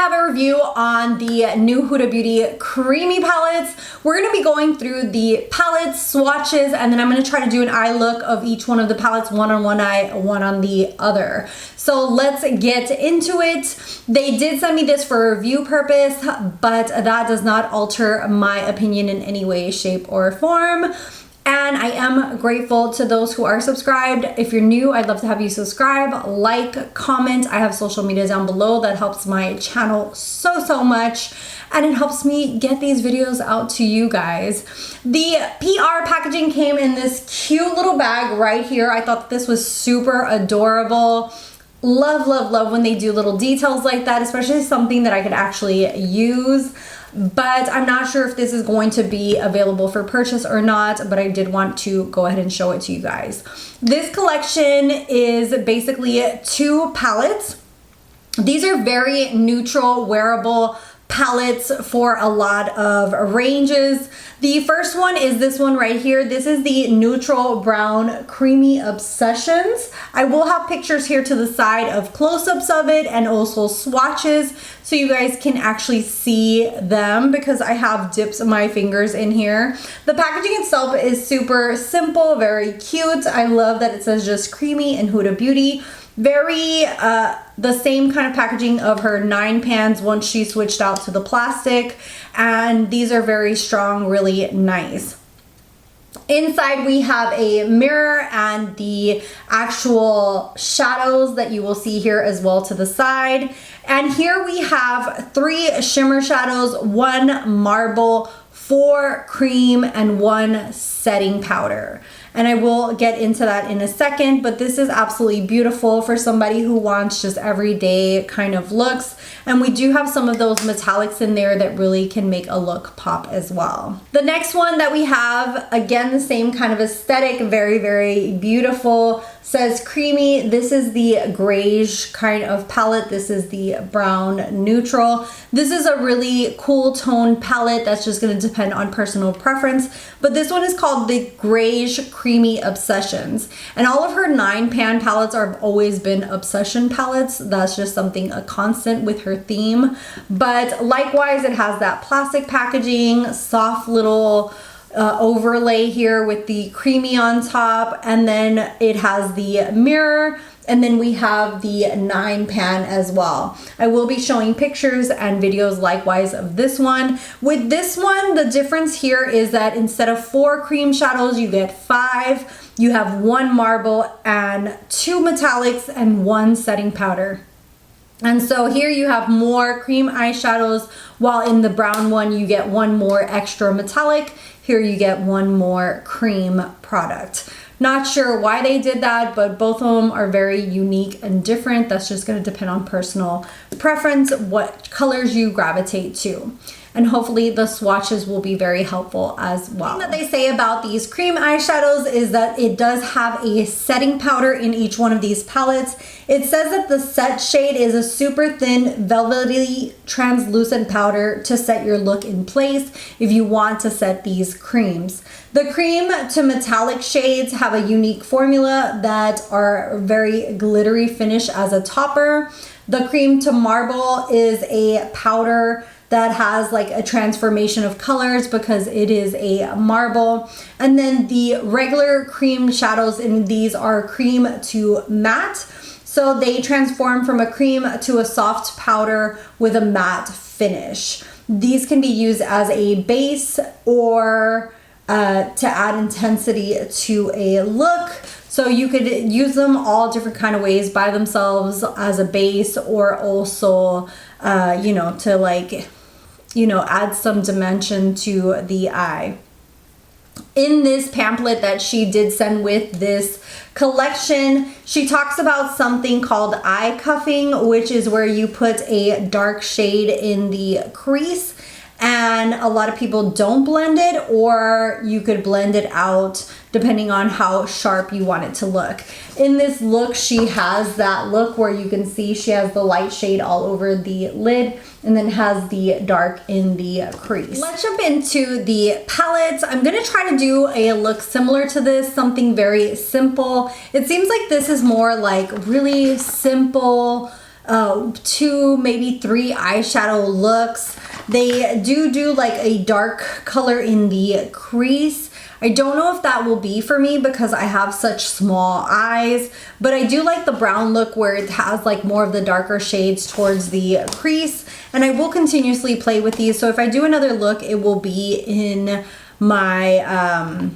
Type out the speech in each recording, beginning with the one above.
have a review on the new Huda Beauty creamy palettes. We're going to be going through the palettes, swatches, and then I'm going to try to do an eye look of each one of the palettes, one on one eye, one on the other. So let's get into it. They did send me this for review purpose, but that does not alter my opinion in any way, shape, or form. And I am grateful to those who are subscribed. If you're new, I'd love to have you subscribe, like, comment. I have social media down below. That helps my channel so much. And it helps me get these videos out to you guys. The PR packaging came in this cute little bag right here. I thought this was super adorable. Love when they do little details like that, especially something that I could actually use. But I'm not sure if this is going to be available for purchase or not, but I did want to go ahead and show it to you guys. This collection is basically 2 palettes. These are very neutral, wearable palettes for a lot of ranges. The first one is this one right here. This is the Neutral Brown Creamy Obsessions. I will have pictures here to the side of close-ups of it and also swatches so you guys can actually see them because I have dipped my fingers in here. The packaging itself is super simple, very cute. I love that it says just creamy and Huda Beauty. Very the same kind of packaging of her 9 pans once she switched out to the plastic, and these are very strong, really nice. Inside we have a mirror and the actual shadows that you will see here as well to the side. And here we have 3 shimmer shadows, 1 marble, 4 cream, and 1 setting powder. And I will get into that in a second, but this is absolutely beautiful for somebody who wants just everyday kind of looks. And we do have some of those metallics in there that really can make a look pop as well. The next one that we have, again, the same kind of aesthetic, very beautiful, says creamy. This is the Greige kind of palette. This is the brown neutral. This is a really cool tone palette that's just going to depend on personal preference, but this one is called the Greige Creamy Obsessions, and all of her 9 pan palettes are always been obsession palettes. That's just something, a constant with her theme. But likewise, it has that plastic packaging, soft little overlay here with the creamy on top, and then it has the mirror, and then we have the 9 pan as well. I will be showing pictures and videos likewise of this one. With this one, the difference here is that instead of 4 cream shadows, you get 5. You have 1 marble and 2 metallics and 1 setting powder. And so here you have more cream eyeshadows, while in the brown one you get 1 more extra metallic. Here you get 1 more cream product. Not sure why they did that, but both of them are very unique and different. That's just going to depend on personal preference, what colors you gravitate to. And hopefully the swatches will be very helpful as well. The thing that they say about these cream eyeshadows is that it does have a setting powder in each one of these palettes. It says that the set shade is a super thin, velvety, translucent powder to set your look in place if you want to set these creams. The cream to metallic shades have a unique formula that are very glittery finish as a topper. The cream to marble is a powder that has like a transformation of colors because it is a marble. And then the regular cream shadows in these are cream to matte. So they transform from a cream to a soft powder with a matte finish. These can be used as a base or to add intensity to a look. So you could use them all different kind of ways by themselves as a base, or also, you know, to like, you know, add some dimension to the eye. In this pamphlet that she did send with this collection, she talks about something called eye cuffing, which is where you put a dark shade in the crease, and a lot of people don't blend it, or you could blend it out depending on how sharp you want it to look. In this look, she has that look where you can see she has the light shade all over the lid and then has the dark in the crease. Let's jump into the palettes. I'm gonna try to do a look similar to this, something very simple. It seems like this is more like really simple, 2, maybe 3 eyeshadow looks. They do like a dark color in the crease. I don't know if that will be for me because I have such small eyes, but I do like the brown look where it has like more of the darker shades towards the crease, and I will continuously play with these. So if I do another look, it will be in my,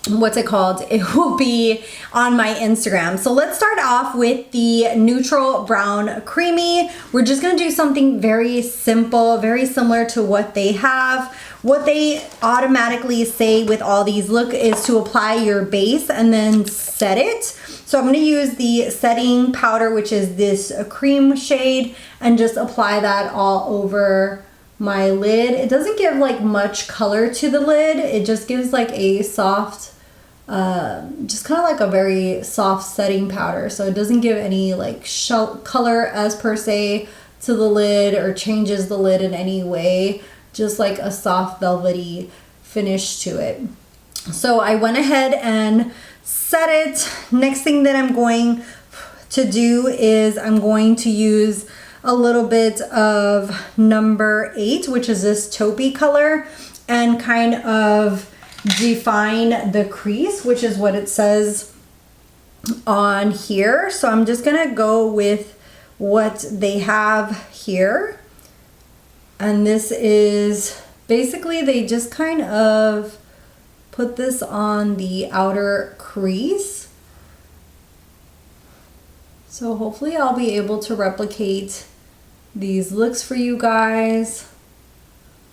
what's it called? It will be on my Instagram. So let's start off with the neutral brown creamy. We're just gonna do something very simple, very similar to what they have. What they automatically say with all these look is to apply your base and then set it. So I'm gonna use the setting powder, which is this cream shade, and just apply that all over my lid. It doesn't give like much color to the lid. It just gives like a soft, just kind of like a very soft setting powder. So it doesn't give any like color as per se to the lid or changes the lid in any way. Just like a soft velvety finish to it. So I went ahead and set it. Next thing that I'm going to do is I'm going to use a little bit of number 8, which is this taupey color, and kind of define the crease, which is what it says on here. So I'm just gonna go with what they have here. And this is basically, they just kind of put this on the outer crease. So hopefully I'll be able to replicate these looks for you guys.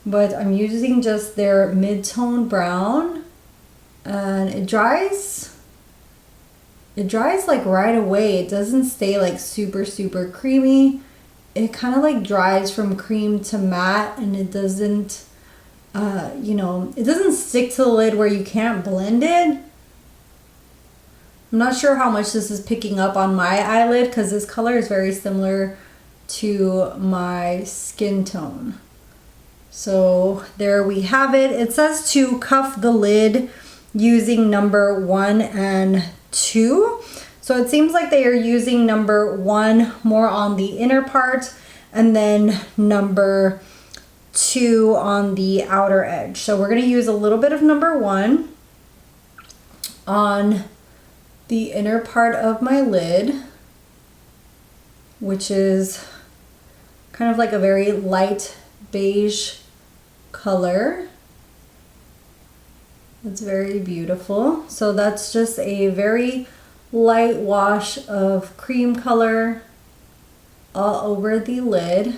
But I'm using just their mid-tone brown, and it dries like right away. It doesn't stay like super creamy. It kind of like dries from cream to matte, and it doesn't, you know, it doesn't stick to the lid where you can't blend it. I'm not sure how much this is picking up on my eyelid because this color is very similar to my skin tone. So there we have it. It says to cuff the lid using number 1 and 2. So it seems like they are using number 1 more on the inner part, and then number 2 on the outer edge. So we're going to use a little bit of number 1 on the inner part of my lid, which is kind of like a very light beige color. It's very beautiful. So that's just a very light wash of cream color all over the lid.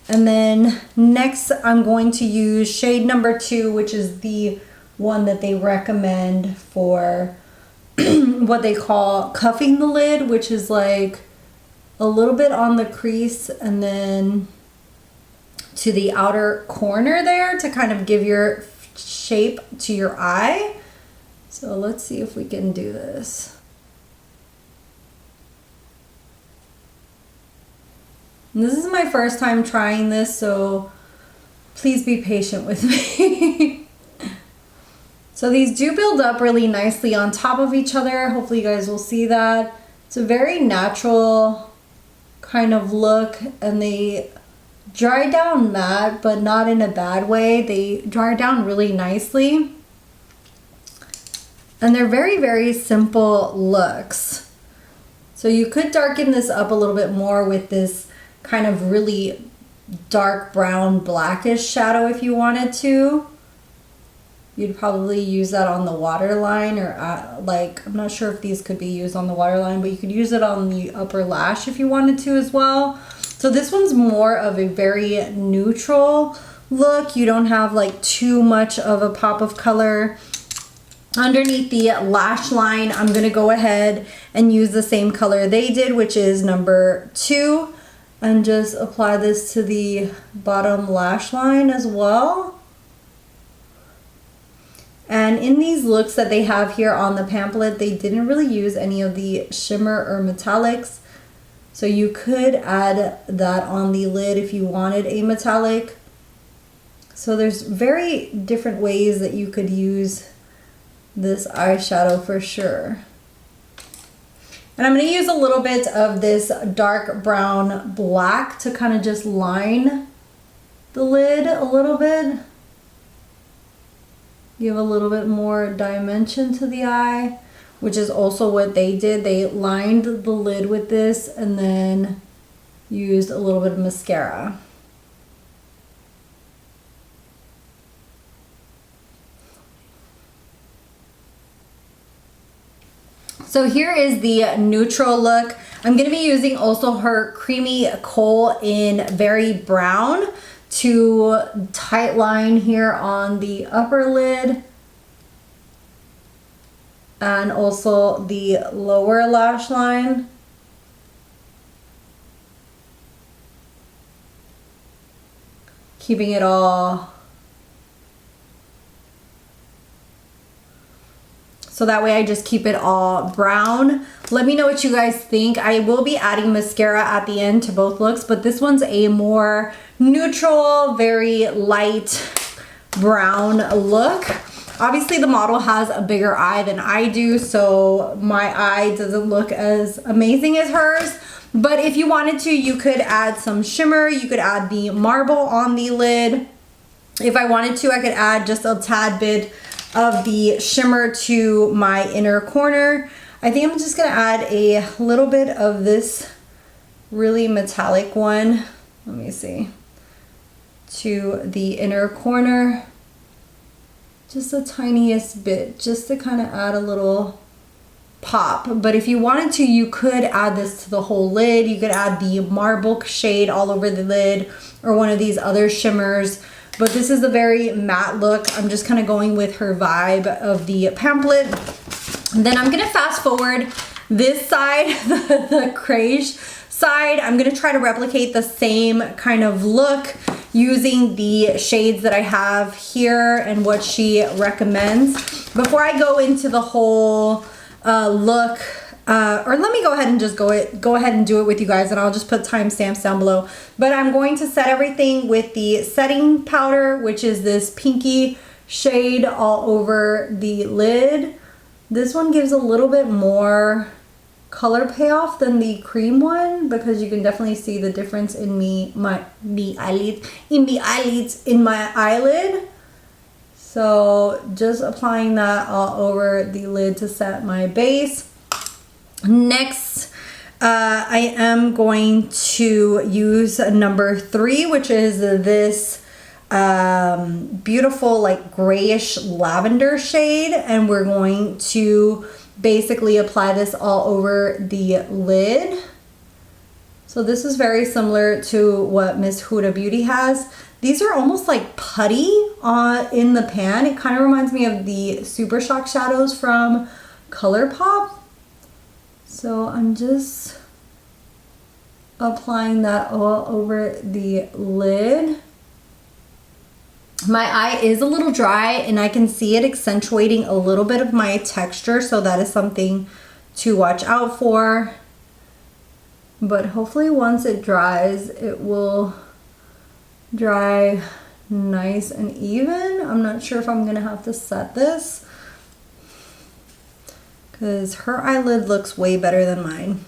And then next I'm going to use shade number 2, which is the one that they recommend for what they call cuffing the lid, which is like a little bit on the crease and then to the outer corner there to kind of give your shape to your eye. So let's see if we can do this. And this is my first time trying this, so please be patient with me. So these do build up really nicely on top of each other. Hopefully you guys will see that. It's a very natural kind of look, and they dry down matte, but not in a bad way. They dry down really nicely. And they're very simple looks. So you could darken this up a little bit more with this kind of really dark brown blackish shadow if you wanted to. You'd probably use that on the waterline, or like, I'm not sure if these could be used on the waterline, but you could use it on the upper lash if you wanted to as well. So this one's more of a very neutral look. You don't have like too much of a pop of color. Underneath the lash line, I'm gonna go ahead and use the same color they did, which is number 2, and just apply this to the bottom lash line as well. And in these looks that they have here on the pamphlet, they didn't really use any of the shimmer or metallics. So you could add that on the lid if you wanted a metallic. So there's very different ways that you could use this eyeshadow for sure. And I'm going to use a little bit of this dark brown black to kind of just line the lid a little bit. Give a little bit more dimension to the eye, which is also what they did. They lined the lid with this and then used a little bit of mascara. So here is the neutral look. I'm going to be using also her creamy Kohl in very brown to tight line here on the upper lid and also the lower lash line. Keeping it all so that way I just keep it all brown. Let me know what you guys think. I will be adding mascara at the end to both looks, but this one's a more neutral, very light brown look. Obviously the model has a bigger eye than I do, so my eye doesn't look as amazing as hers. But if you wanted to, you could add some shimmer. You could add the marble on the lid. If I wanted to, I could add just a tad bit of the shimmer to my inner corner. I think I'm just gonna add a little bit of this really metallic one. Let me see. To the inner corner. Just the tiniest bit, just to kind of add a little pop. But if you wanted to, you could add this to the whole lid. You could add the marble shade all over the lid or one of these other shimmers. But this is a very matte look. I'm just kind of going with her vibe of the pamphlet. And then I'm gonna fast forward this side, the Greige side. I'm gonna try to replicate the same kind of look using the shades that I have here and what she recommends. Before I go into the whole look, or let me go ahead and just go ahead and do it with you guys, and I'll just put timestamps down below. But I'm going to set everything with the setting powder, which is this pinky shade all over the lid. This one gives a little bit more color payoff than the cream one, because you can definitely see the difference in my eyelid, in my eyelid. So just applying that all over the lid to set my base. Next, I am going to use number 3, which is this beautiful like grayish lavender shade, and we're going to basically apply this all over the lid. So this is very similar to what Miss Huda Beauty has. These are almost like putty in the pan. It kind of reminds me of the Super Shock shadows from ColourPop. So I'm just applying that all over the lid. My eye is a little dry and I can see it accentuating a little bit of my texture, so that is something to watch out for. But hopefully once it dries, it will dry nice and even. I'm not sure if I'm gonna have to set this because her eyelid looks way better than mine.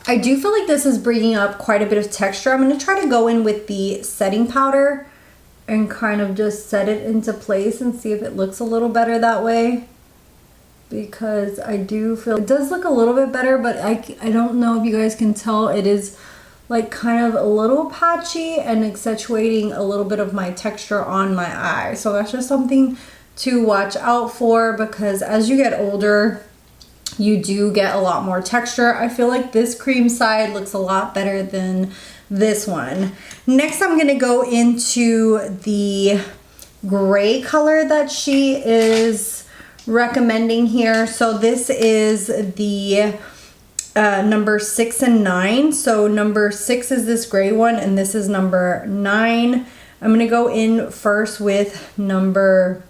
I do feel like this is bringing up quite a bit of texture. I'm going to try to go in with the setting powder and kind of just set it into place and see if it looks a little better that way. Because I do feel it does look a little bit better, but I don't know if you guys can tell, it is like kind of a little patchy and accentuating a little bit of my texture on my eye. So that's just something to watch out for, because as you get older, you do get a lot more texture. I feel like this cream side looks a lot better than this one. Next, I'm gonna go into the gray color that she is recommending here. So this is the number 6 and 9. So number 6 is this gray one and this is number 9. I'm gonna go in first with number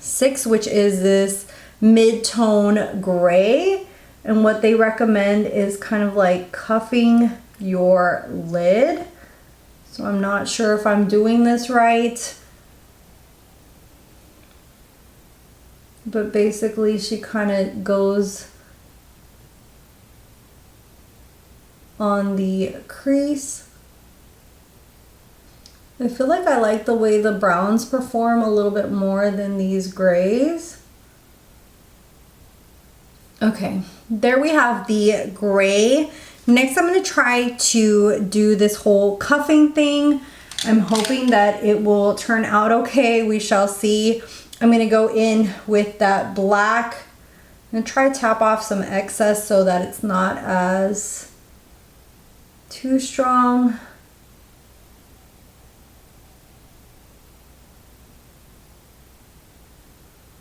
6, which is this mid-tone gray, and what they recommend is kind of like cuffing your lid. So I'm not sure if I'm doing this right. But basically she kind of goes on the crease. I feel like I like the way the browns perform a little bit more than these grays. Okay, there we have the gray. Next, I'm going to try to do this whole cuffing thing. I'm hoping that it will turn out okay. We shall see. I'm going to go in with that black. I'm going to try to tap off some excess so that it's not as too strong.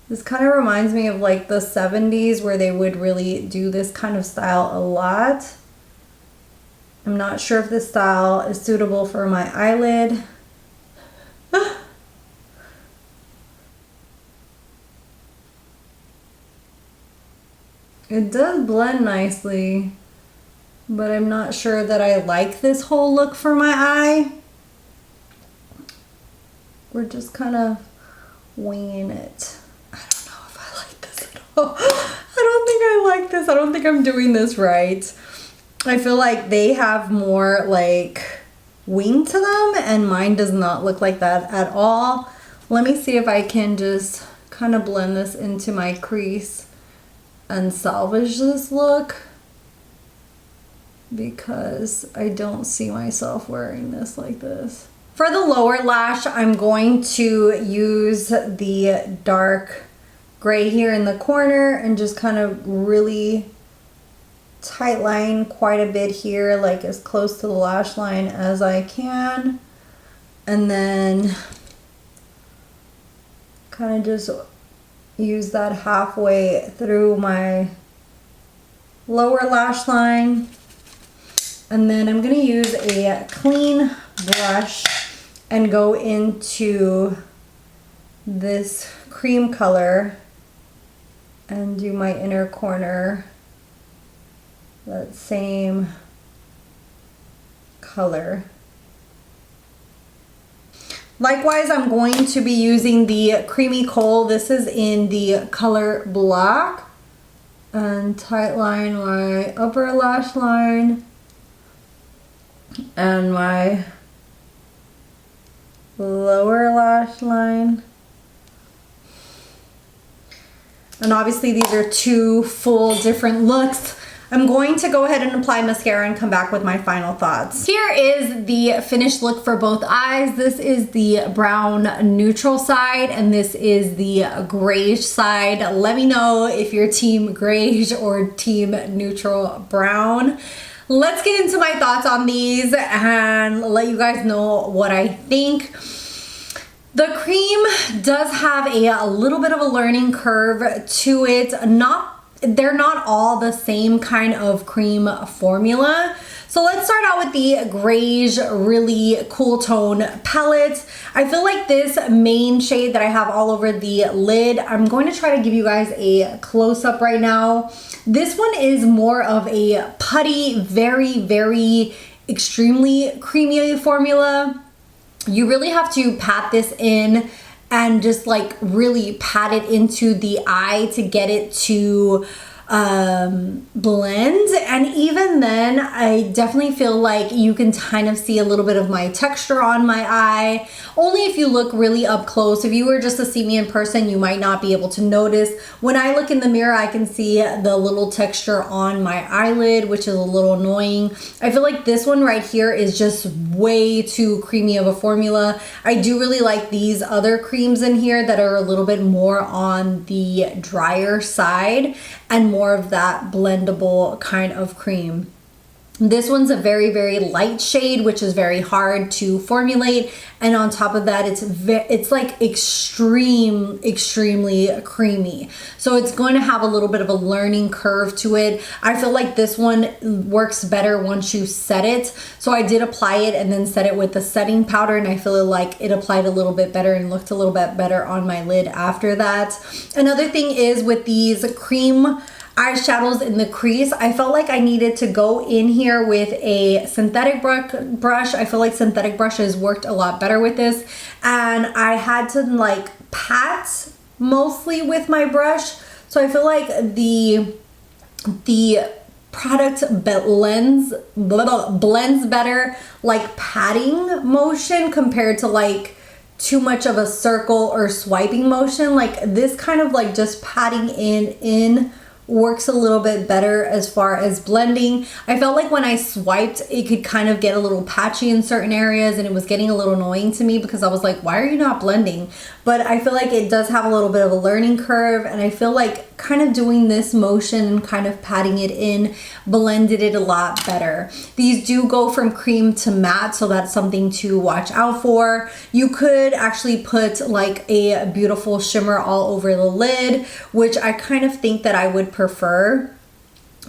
This kind of reminds me of like the 70s where they would really do this kind of style a lot. I'm not sure if this style is suitable for my eyelid. It does blend nicely, but I'm not sure that I like this whole look for my eye. We're just kind of winging it. I don't think I like this. I don't think I'm doing this right. I feel like they have more like wing to them and mine does not look like that at all. Let me see if I can just kind of blend this into my crease and salvage this look, because I don't see myself wearing this like this. For the lower lash, I'm going to use the dark gray here in the corner and just kind of really tight line quite a bit here, like as close to the lash line as I can, and then kind of just use that halfway through my lower lash line. And then I'm going to use a clean brush and go into this cream color and do my inner corner that same color. Likewise, I'm going to be using the creamy Kohl. This is in the color black, and tight line my upper lash line and my lower lash line. And obviously these are two full different looks. I'm going to go ahead and apply mascara and come back with my final thoughts. Here is the finished look for both eyes. This is the brown neutral side and this is the grayish side. Let me know if you're team grayish or team neutral brown. Let's get into my thoughts on these and let you guys know what I think. The cream does have a little bit of a learning curve to it. They're not all the same kind of cream formula. So let's start out with the Greige Really Cool Tone palette. I feel like this main shade that I have all over the lid, I'm going to try to give you guys a close-up right now. This one is more of a putty, very, very extremely creamy formula. You really have to pat this in and just like really pat it into the eye to get it to blend. And even then, I definitely feel like you can kind of see a little bit of my texture on my eye. Only if you look really up close. If you were just to see me in person, you might not be able to notice. When I look in the mirror, I can see the little texture on my eyelid, which is a little annoying. I feel like this one right here is just way too creamy of a formula. I do really like these other creams in here that are a little bit more on the drier side and more of that blendable kind of cream. This one's a very, very light shade, which is very hard to formulate. And on top of that, it's like extremely creamy. So it's going to have a little bit of a learning curve to it. I feel like this one works better once you set it. So I did apply it and then set it with the setting powder, and I feel like it applied a little bit better and looked a little bit better on my lid after that. Another thing is with these cream eyeshadows in the crease. I felt like I needed to go in here with a synthetic brush. I feel like synthetic brushes worked a lot better with this, and I had to like pat mostly with my brush. So I feel like the product blends better like patting motion compared to like too much of a circle or swiping motion. Like this kind of like just patting in works a little bit better as far as blending. I felt like when I swiped, it could kind of get a little patchy in certain areas, and it was getting a little annoying to me because I was like, why are you not blending? But I feel like it does have a little bit of a learning curve, and I feel like kind of doing this motion and kind of patting it in blended it a lot better. These do go from cream to matte, so that's something to watch out for. You could actually put like a beautiful shimmer all over the lid, which I kind of think that I would prefer.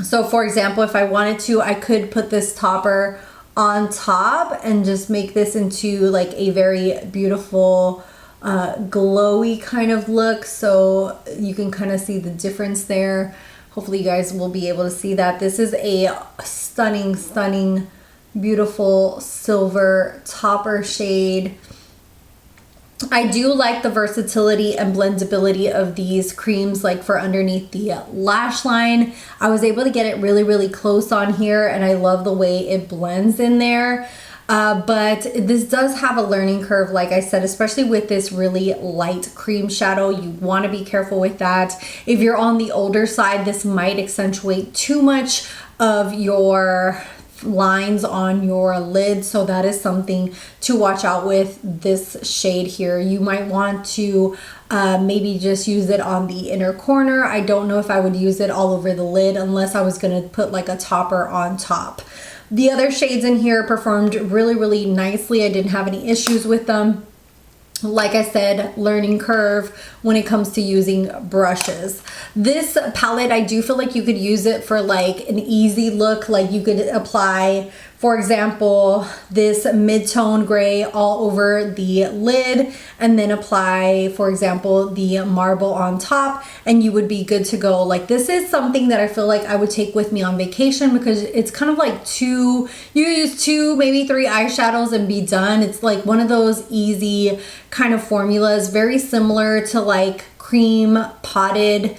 So for example, if I wanted to, I could put this topper on top and just make this into like a very beautiful glowy kind of look. So you can kind of see the difference there. Hopefully you guys will be able to see that. This is a stunning, beautiful silver topper shade. I do like the versatility and blendability of these creams, like for underneath the lash line. I was able to get it really close on here, and I love the way it blends in there. But this does have a learning curve, like I said, especially with this really light cream shadow. You want to be careful with that. If you're on the older side, this might accentuate too much of your lines on your lid, so that is something to watch out with this shade here. You might want to maybe just use it on the inner corner. I don't know if I would use it all over the lid unless I was going to put like a topper on top. The other shades in here performed really nicely. I didn't have any issues with them. Like I said, learning curve when it comes to using brushes. This palette, I do feel like you could use it for like an easy look. Like you could apply, for example, this mid-tone gray all over the lid, and then apply, for example, the marble on top, and you would be good to go. Like this is something that I feel like I would take with me on vacation, because it's kind of like you use 2, maybe 3 eyeshadows and be done. It's like one of those easy kind of formulas, very similar to like cream potted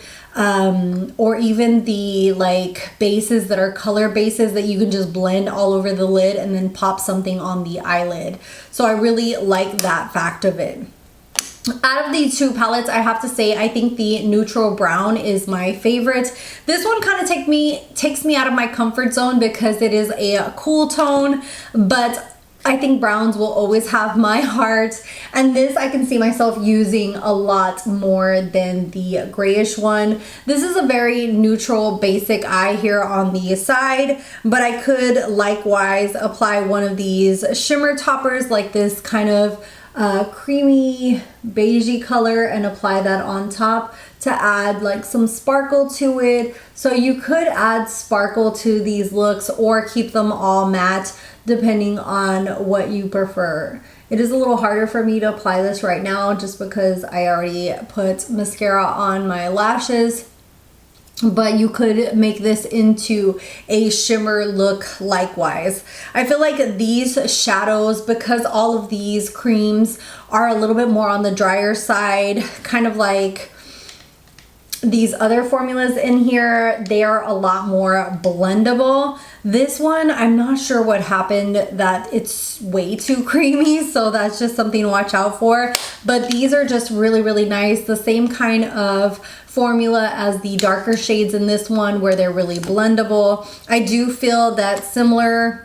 or even the like bases that are color bases that you can just blend all over the lid and then pop something on the eyelid. So I really like that fact of it. Out of these 2 palettes, I have to say I think the neutral brown is my favorite. This one kind of takes me out of my comfort zone because it is a cool tone, but I think browns will always have my heart, and this I can see myself using a lot more than the grayish one. This is a very neutral basic eye here on the side, but I could likewise apply one of these shimmer toppers like this kind of creamy beigey color and apply that on top to add like some sparkle to it. So you could add sparkle to these looks or keep them all matte depending on what you prefer. It is a little harder for me to apply this right now just because I already put mascara on my lashes, but you could make this into a shimmer look likewise. I feel like these shadows, because all of these creams are a little bit more on the drier side, kind of like these other formulas in here, they are a lot more blendable. This one, I'm not sure what happened, that it's way too creamy, so that's just something to watch out for. But these are just really nice. The same kind of formula as the darker shades in this one, where they're really blendable. I do feel that similar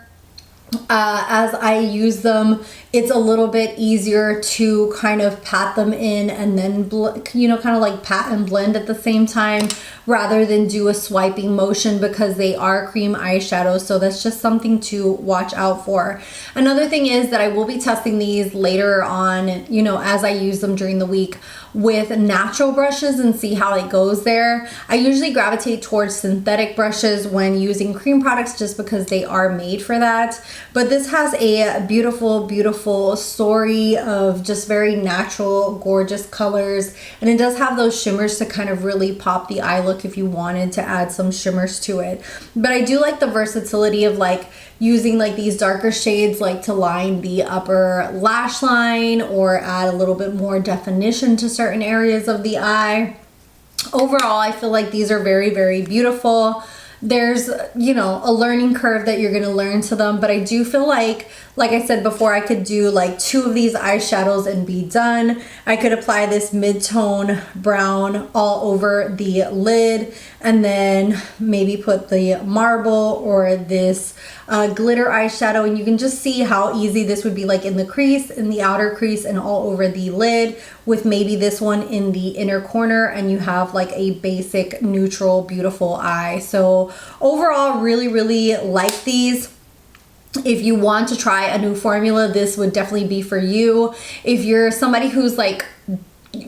as I use them, it's a little bit easier to kind of pat them in and then, you know, kind of like pat and blend at the same time rather than do a swiping motion, because they are cream eyeshadows. So that's just something to watch out for. Another thing is that I will be testing these later on, you know, as I use them during the week with natural brushes and see how it goes there. I usually gravitate towards synthetic brushes when using cream products just because they are made for that. But this has a beautiful, beautiful story of just very natural, gorgeous colors. And it does have those shimmers to kind of really pop the eye look if you wanted to add some shimmers to it. But I do like the versatility of like using like these darker shades like to line the upper lash line or add a little bit more definition to certain areas of the eye. Overall, I feel like these are very, very beautiful. There's, you know, a learning curve that you're going to learn to them, but I do feel like I said before, I could do like 2 of these eyeshadows and be done. I could apply this mid-tone brown all over the lid and then maybe put the marble or this glitter eyeshadow, and you can just see how easy this would be like in the crease, in the outer crease, and all over the lid, with maybe this one in the inner corner, and you have like a basic neutral beautiful eye. So overall, really, really like these. If you want to try a new formula, this would definitely be for you. If you're somebody who's like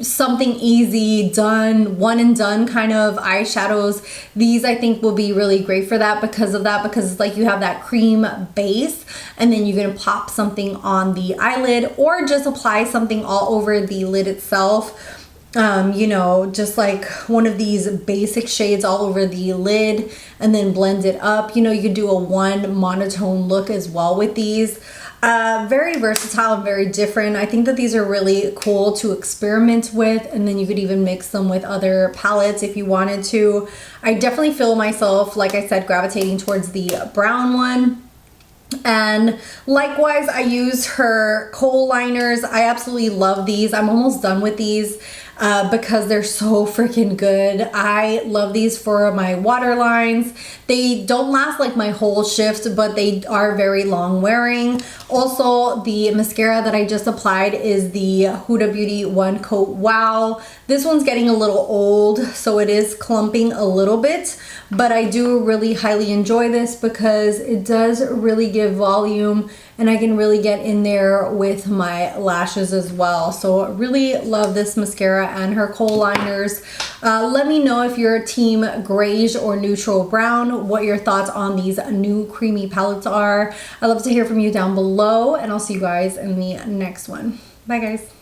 something easy, done, one and done kind of eyeshadows, these I think will be really great for that because it's like you have that cream base and then you're gonna pop something on the eyelid or just apply something all over the lid itself. You know, just like one of these basic shades all over the lid and then blend it up. You know, you could do a one monotone look as well with these. Very versatile and very different. I think that these are really cool to experiment with, and then you could even mix them with other palettes if you wanted to. I definitely feel myself, like I said, gravitating towards the brown one. And likewise, I use her Kohl liners. I absolutely love these. I'm almost done with these because they're so freaking good. I love these for my waterlines. They don't last like my whole shift, but they are very long wearing. Also, the mascara that I just applied is the Huda Beauty One Coat Wow. This one's getting a little old, so it is clumping a little bit, but I do really highly enjoy this because it does really give volume and I can really get in there with my lashes as well. So really love this mascara and her Kohl liners. Let me know if you're team Greige or neutral brown, what your thoughts on these new creamy palettes are. I'd love to hear from you down below, and I'll see you guys in the next one. Bye guys.